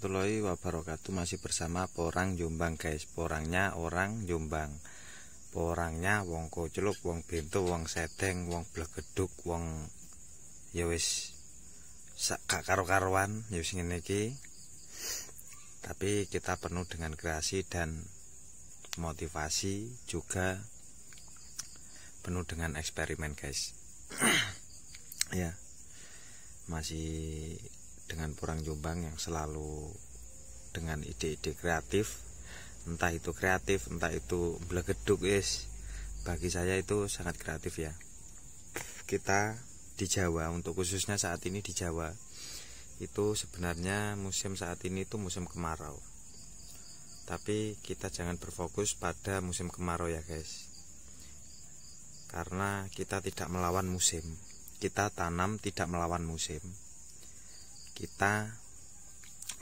warahmatullahi wabarakatuh. Masih bersama Porang Jombang guys. Porangnya orang Jombang. Porangnya wong Koceluk, wong Bento, wong Sedeng, wong Blegeduk, wong ya wis gak karo-karuan ya wis ngene iki. Tapi kita penuh dengan kreasi dan motivasi, juga penuh dengan eksperimen guys. Ya. Masih dengan Porang Jombang yang selalu dengan ide-ide kreatif, entah itu kreatif, entah itu blegeduk guys. Bagi saya itu sangat kreatif ya. Kita di Jawa, untuk khususnya saat ini di Jawa, itu sebenarnya musim saat ini itu musim kemarau. Tapi kita jangan berfokus pada musim kemarau ya guys, karena kita tidak melawan musim. Kita tanam tidak melawan musim. Kita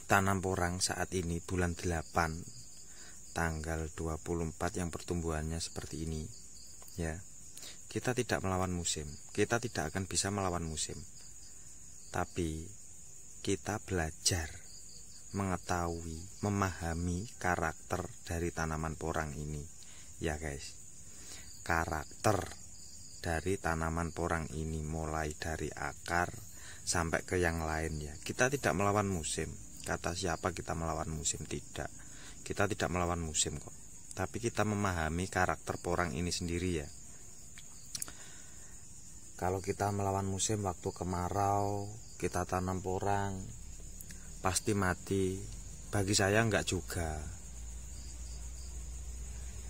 tanam porang saat ini bulan 8 tanggal 24 yang pertumbuhannya seperti ini ya. Kita tidak melawan musim. Kita tidak akan bisa melawan musim. Tapi kita belajar mengetahui, memahami karakter dari tanaman porang ini ya guys. Karakter dari tanaman porang ini mulai dari akar sampai ke yang lain ya. Kita tidak melawan musim. Kata siapa kita melawan musim? Tidak. Kita tidak melawan musim kok. Tapi kita memahami karakter porang ini sendiri ya. Kalau kita melawan musim waktu kemarau, kita tanam porang, pasti mati. Bagi saya enggak juga.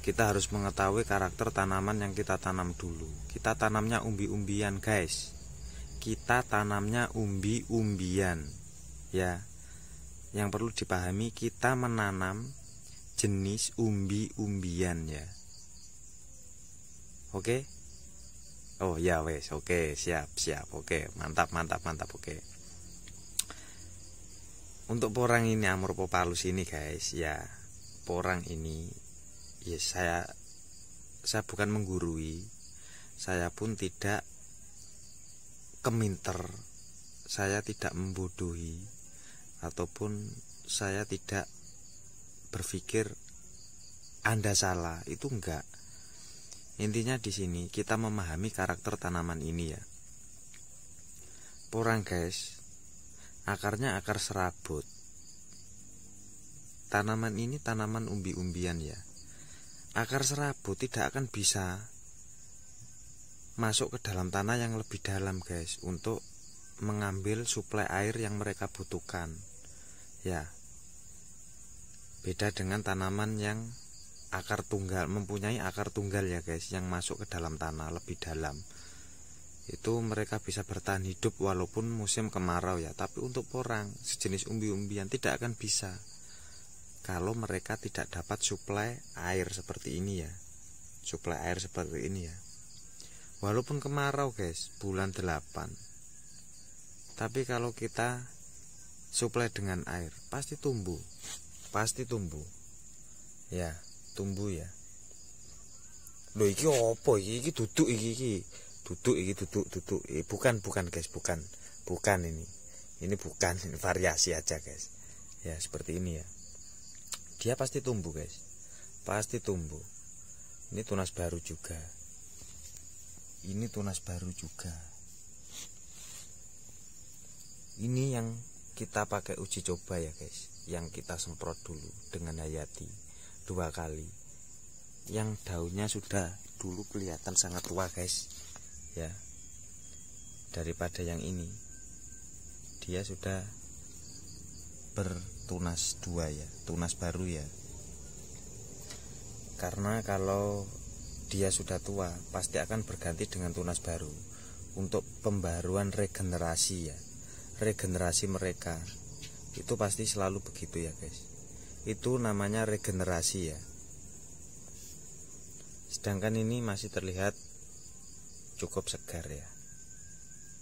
Kita harus mengetahui karakter tanaman yang kita tanam dulu. Kita tanamnya umbi-umbian guys. Kita tanamnya umbi-umbian ya. Yang perlu dipahami, kita menanam jenis umbi-umbian ya. Oke? Oh ya wes, oke, siap. Oke, mantap, oke. Untuk porang ini, Amorphopalus ini guys ya, porang ini ya, saya bukan menggurui. Saya pun tidak keminter, saya tidak membodohi, ataupun saya tidak berpikir Anda salah, itu enggak. Intinya di sini kita memahami karakter tanaman ini ya. Porang guys, akarnya akar serabut. Tanaman ini tanaman umbi-umbian ya. Akar serabut tidak akan bisa masuk ke dalam tanah yang lebih dalam guys, untuk mengambil suplai air yang mereka butuhkan ya. Beda dengan tanaman yang akar tunggal, mempunyai akar tunggal ya guys, yang masuk ke dalam tanah lebih dalam. Itu mereka bisa bertahan hidup walaupun musim kemarau ya. Tapi untuk porang sejenis umbi-umbian tidak akan bisa kalau mereka tidak dapat suplai air seperti ini ya. Suplai air seperti ini ya. Walaupun kemarau guys, bulan 8. Tapi kalau kita suplai dengan air, pasti tumbuh. Pasti tumbuh. Ya, tumbuh ya. Loh iki opo iki? Iki duduk iki. Duduk. Bukan guys, bukan ini. Ini bukan, ini variasi aja guys. Ya, seperti ini ya. Dia pasti tumbuh guys. Pasti tumbuh. Ini tunas baru juga. Ini tunas baru juga. Ini yang kita pakai uji coba ya guys, yang kita semprot dulu dengan Hayati 2 kali. Yang daunnya sudah dulu kelihatan sangat tua guys ya. Daripada yang ini, dia sudah bertunas 2 ya, tunas baru ya. Karena kalau dia sudah tua, pasti akan berganti dengan tunas baru untuk pembaruan regenerasi ya. Regenerasi mereka itu pasti selalu begitu ya guys. Itu namanya regenerasi ya. Sedangkan ini masih terlihat cukup segar ya.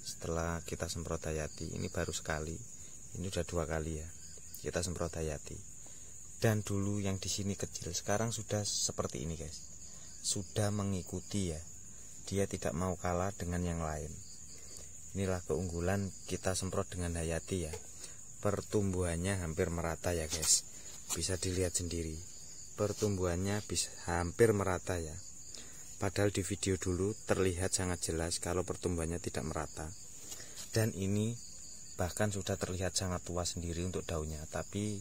Setelah kita semprot Hayati, ini baru sekali. Ini udah 2 kali ya kita semprot Hayati. Dan dulu yang di sini kecil, sekarang sudah seperti ini guys. Sudah mengikuti ya. Dia tidak mau kalah dengan yang lain. Inilah keunggulan kita semprot dengan Hayati ya. pertumbuhannya hampir merata ya guys. Bisa dilihat sendiri, pertumbuhannya bisa hampir merata ya. Padahal di video dulu terlihat sangat jelas kalau pertumbuhannya tidak merata. Dan ini bahkan sudah terlihat sangat tua sendiri untuk daunnya. Tapi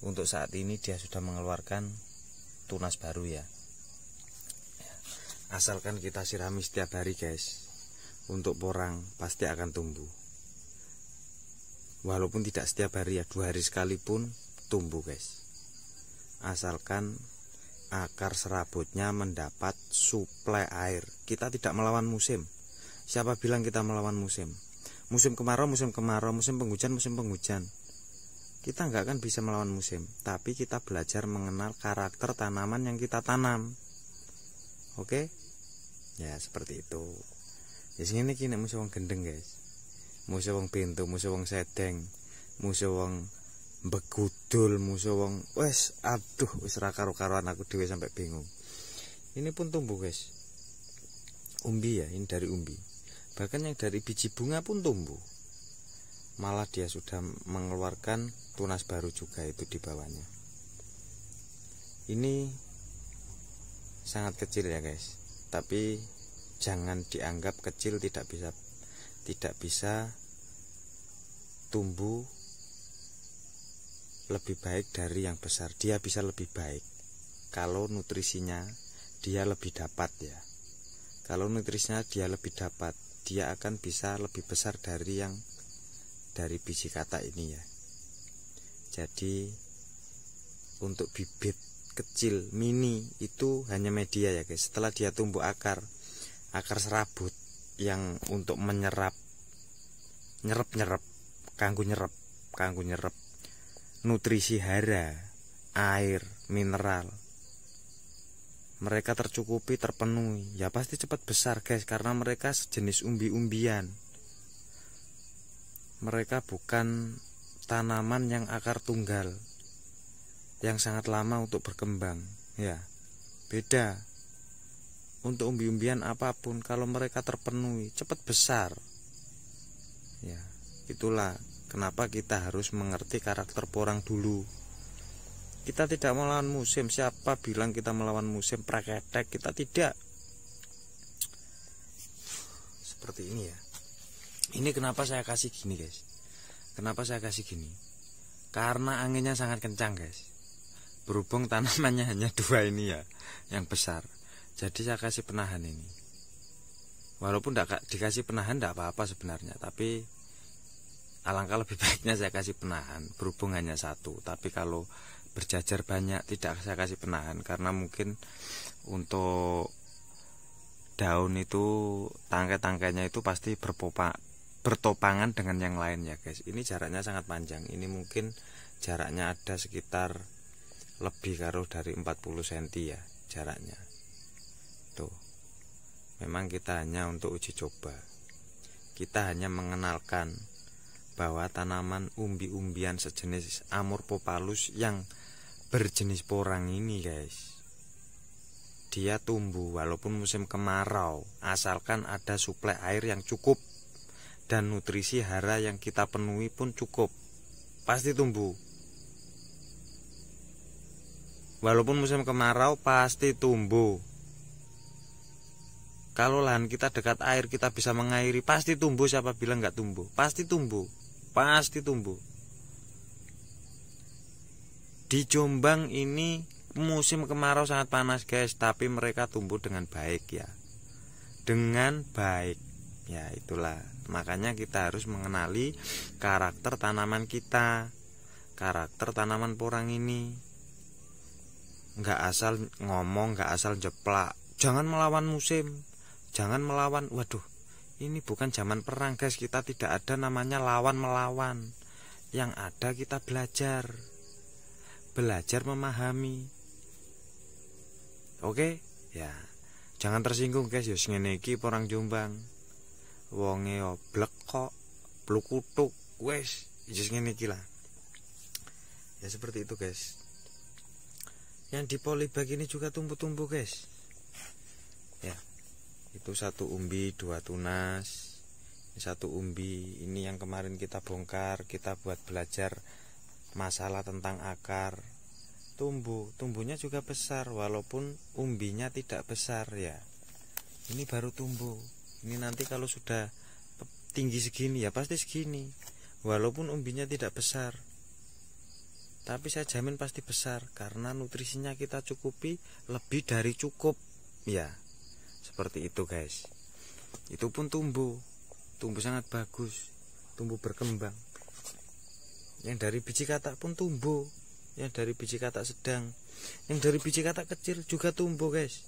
untuk saat ini dia sudah mengeluarkan tunas baru ya. Asalkan kita sirami setiap hari guys, untuk porang pasti akan tumbuh. Walaupun tidak setiap hari ya, 2 hari sekali pun tumbuh guys. Asalkan akar serabutnya mendapat suplai air. Kita tidak melawan musim. Siapa bilang kita melawan musim? Musim kemarau, musim penghujan. Kita nggak akan bisa melawan musim. Tapi kita belajar mengenal karakter tanaman yang kita tanam. Oke? Ya seperti itu. Ya sini kini musuh wong gendeng guys, musuh wong pintu, musuh wong sedeng, musuh wong begudul, musuh wong wes aduh wis ra karo-karoan aku dhewe sampai bingung. Ini pun tumbuh guys, umbi ya, ini dari umbi. Bahkan yang dari biji bunga pun tumbuh. Malah dia sudah mengeluarkan tunas baru juga itu di bawahnya. Ini sangat kecil ya guys, tapi jangan dianggap kecil tidak bisa tumbuh lebih baik dari yang besar. Dia bisa lebih baik kalau nutrisinya dia lebih dapat ya. Kalau nutrisinya dia lebih dapat, dia akan bisa lebih besar dari yang dari biji kata ini ya. Jadi untuk bibit kecil mini itu hanya media ya guys. Setelah dia tumbuh akar serabut yang untuk nyerep kanggo nyerep nutrisi hara, air, mineral, mereka tercukupi, terpenuhi ya pasti cepat besar guys, karena mereka sejenis umbi-umbian. Mereka bukan tanaman yang akar tunggal yang sangat lama untuk berkembang ya, beda. Untuk umbi-umbian apapun, kalau mereka terpenuhi cepat besar ya. Itulah kenapa kita harus mengerti karakter porang dulu. Kita tidak melawan musim. Siapa bilang kita melawan musim? Praketek, kita tidak. Seperti ini ya. Ini kenapa saya kasih gini guys. Kenapa saya kasih gini? Karena anginnya sangat kencang guys. Berhubung tanamannya hanya 2 ini ya, yang besar. Jadi saya kasih penahan ini. Walaupun tidak dikasih penahan tidak apa-apa sebenarnya, tapi alangkah lebih baiknya saya kasih penahan. Berhubung hanya 1, tapi kalau berjajar banyak tidak saya kasih penahan, karena mungkin untuk daun itu tangkai-tangkainya itu pasti bertopangan dengan yang lain ya guys. Ini jaraknya sangat panjang. Ini mungkin jaraknya ada sekitar lebih dari 40 cm ya jaraknya. Tuh, memang kita hanya untuk uji coba. Kita hanya mengenalkan bahwa tanaman umbi-umbian sejenis Amorphophallus yang berjenis porang ini guys, dia tumbuh walaupun musim kemarau, asalkan ada suplai air yang cukup dan nutrisi hara yang kita penuhi pun cukup, pasti tumbuh. Walaupun musim kemarau pasti tumbuh. Kalau lahan kita dekat air, kita bisa mengairi, pasti tumbuh. Siapa bilang nggak tumbuh? Pasti tumbuh. Pasti tumbuh. Di Jombang ini musim kemarau sangat panas guys, tapi mereka tumbuh dengan baik ya. Dengan baik. Ya itulah. Makanya kita harus mengenali karakter tanaman kita. Karakter tanaman porang ini. Nggak asal ngomong, nggak asal jeplak. Jangan melawan musim. Jangan melawan, waduh, ini bukan zaman perang guys. Kita tidak ada namanya lawan-melawan. Yang ada kita belajar memahami. Oke? Ya, jangan tersinggung guys. Yus ngene iki porang Jombang. Wonge yo blek kok, plukutuk, wes, yus ngene iki lah. Ya seperti itu guys. Yang di polybag ini juga tumbuh-tumbuh guys. Ya. Itu 1 umbi, 2 tunas. satu umbi ini yang kemarin kita bongkar, kita buat belajar masalah tentang akar. Tumbuhnya juga besar walaupun umbinya tidak besar ya. Ini baru tumbuh. Ini nanti kalau sudah tinggi segini ya pasti segini. Walaupun umbinya tidak besar, tapi saya jamin pasti besar karena nutrisinya kita cukupi lebih dari cukup ya. Seperti itu guys. Itu pun tumbuh sangat bagus, tumbuh berkembang. Yang dari biji katak pun tumbuh, yang dari biji katak sedang, yang dari biji katak kecil juga tumbuh guys.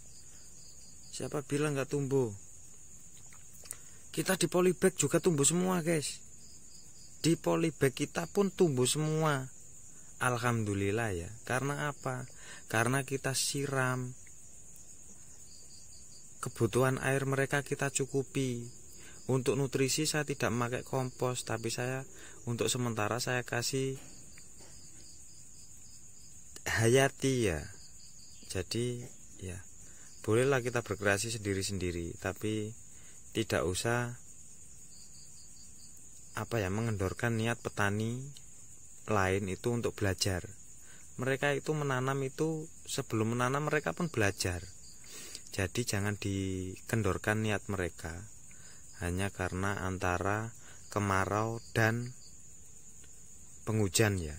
Siapa bilang nggak tumbuh? Kita di polybag juga tumbuh semua guys. Di polybag kita pun tumbuh semua. Alhamdulillah ya. Karena apa? Karena kita siram. Kebutuhan air mereka kita cukupi. Untuk nutrisi saya tidak memakai kompos, tapi saya untuk sementara saya kasih hayati ya. Jadi ya bolehlah kita berkreasi sendiri-sendiri, tapi tidak usah mengendorkan niat petani lain itu untuk belajar. Mereka itu menanam itu sebelum menanam mereka pun belajar. Jadi jangan dikendorkan niat mereka hanya karena antara kemarau dan penghujan ya.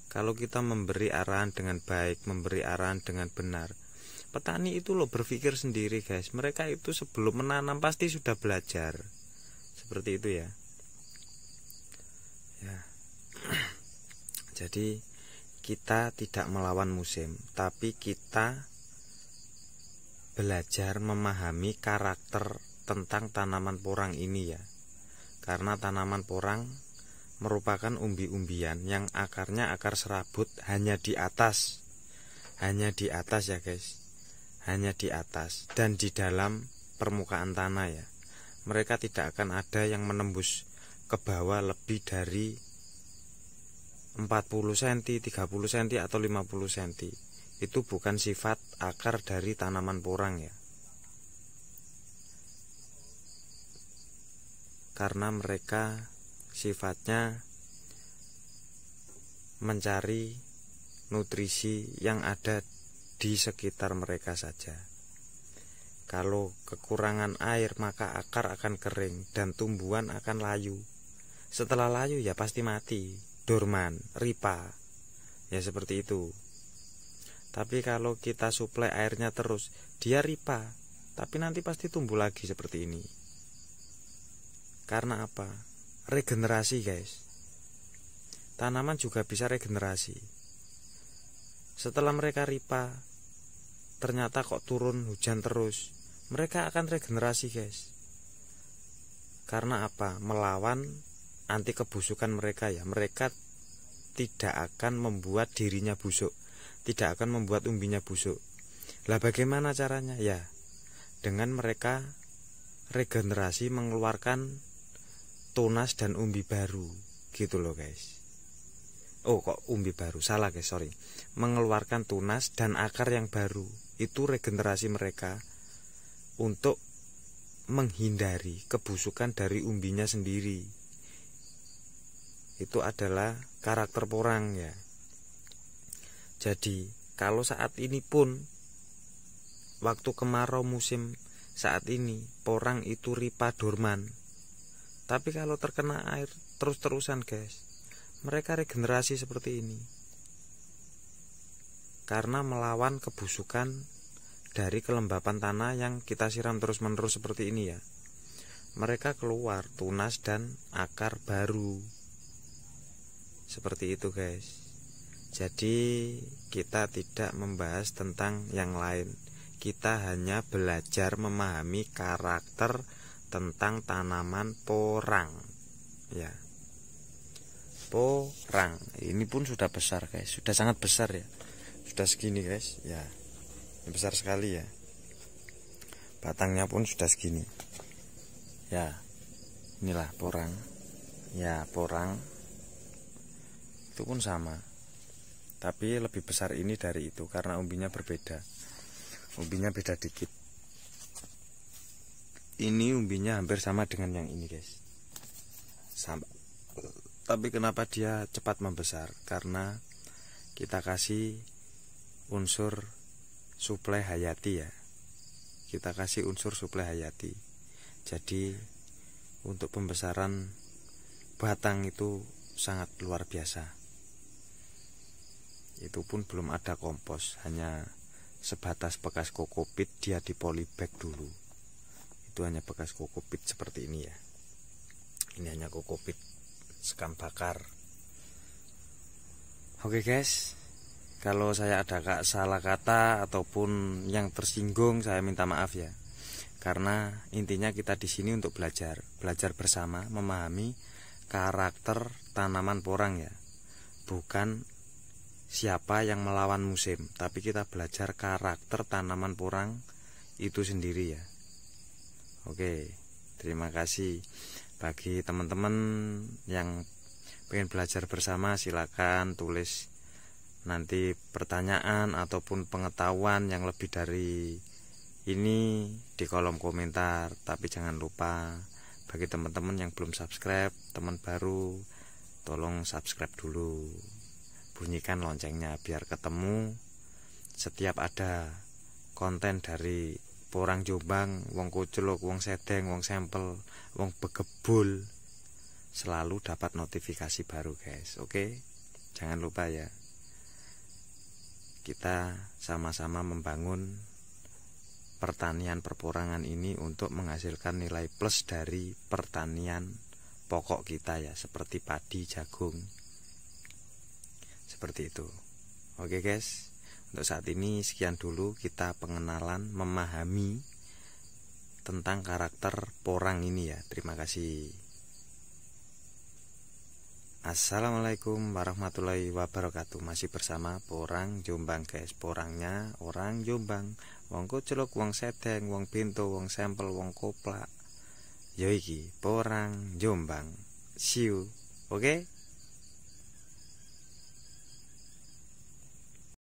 Kalau kita memberi arahan dengan baik, memberi arahan dengan benar, petani itu berpikir sendiri guys. Mereka itu sebelum menanam pasti sudah belajar. Seperti itu ya. Jadi kita tidak melawan musim, tapi kita belajar memahami karakter tentang tanaman porang ini ya. Karena tanaman porang merupakan umbi-umbian yang akarnya akar serabut hanya di atas ya guys, hanya di atas dan di dalam permukaan tanah ya. Mereka tidak akan ada yang menembus ke bawah lebih dari 40 cm, 30 cm atau 50 cm. Itu bukan sifat akar dari tanaman porang ya. Karena mereka sifatnya mencari nutrisi yang ada di sekitar mereka saja. Kalau kekurangan air maka akar akan kering dan tumbuhan akan layu. Setelah layu ya pasti mati, dorman, ripa. Ya seperti itu. Tapi kalau kita suplai airnya terus, dia ripa, tapi nanti pasti tumbuh lagi seperti ini. Karena apa? Regenerasi guys. Tanaman juga bisa regenerasi. Setelah mereka ripa, ternyata kok turun hujan terus, mereka akan regenerasi guys. Karena apa? Melawan anti kebusukan mereka ya. Mereka tidak akan membuat dirinya busuk, tidak akan membuat umbinya busuk. Lah bagaimana caranya? Ya dengan mereka regenerasi, mengeluarkan tunas dan umbi baru gitu loh guys. Oh kok umbi baru, salah guys, sorry. Mengeluarkan tunas dan akar yang baru. Itu regenerasi mereka untuk menghindari kebusukan dari umbinya sendiri. Itu adalah karakter porang ya. Jadi kalau saat ini pun waktu kemarau musim saat ini porang itu ripa dorman. Tapi kalau terkena air terus-terusan guys, mereka regenerasi seperti ini. Karena melawan kebusukan dari kelembapan tanah yang kita siram terus-menerus seperti ini ya. Mereka keluar tunas dan akar baru. Seperti itu guys. Jadi kita tidak membahas tentang yang lain. Kita hanya belajar memahami karakter tentang tanaman porang ya. Porang ini pun sudah besar guys, sudah sangat besar ya. Sudah segini guys ya. Besar sekali ya. Batangnya pun sudah segini. Ya. Inilah porang. Ya, porang itu pun sama. Tapi lebih besar ini dari itu karena umbinya berbeda. Umbinya beda dikit. ini umbinya hampir sama dengan yang ini guys, sama. Tapi kenapa dia cepat membesar? Karena kita kasih unsur suplai hayati ya. Kita kasih unsur suplai hayati. Jadi untuk pembesaran batang itu sangat luar biasa. Itu pun belum ada kompos, hanya sebatas bekas kokopit, dia di polybag dulu. Itu hanya bekas kokopit seperti ini ya. Ini hanya kokopit sekam bakar. Oke guys, kalau saya ada salah kata ataupun yang tersinggung, saya minta maaf ya. Karena intinya kita di sini untuk belajar bersama, memahami karakter tanaman porang ya. Bukan siapa yang melawan musim, tapi kita belajar karakter tanaman porang itu sendiri ya. Oke, terima kasih. Bagi teman-teman yang pengen belajar bersama, silakan tulis nanti pertanyaan ataupun pengetahuan yang lebih dari ini di kolom komentar. Tapi jangan lupa, bagi teman-teman yang belum subscribe, teman baru, tolong subscribe dulu, bunyikan loncengnya biar ketemu setiap ada konten dari porang Jombang, wong kuculuk, wong sedeng, wong sampel, wong begebul, selalu dapat notifikasi baru guys. Oke, jangan lupa ya, kita sama-sama membangun pertanian perporangan ini untuk menghasilkan nilai plus dari pertanian pokok kita ya, seperti padi, jagung, seperti itu. Oke guys, untuk saat ini sekian dulu kita pengenalan, memahami tentang karakter porang ini ya. Terima kasih. Assalamualaikum warahmatullahi wabarakatuh. Masih bersama porang Jombang guys. Porangnya orang Jombang, wong kuculuk, wong sedeng, wong pintu, wong sampel, wong koplak. Yo iki porang Jombang. See you. Oke?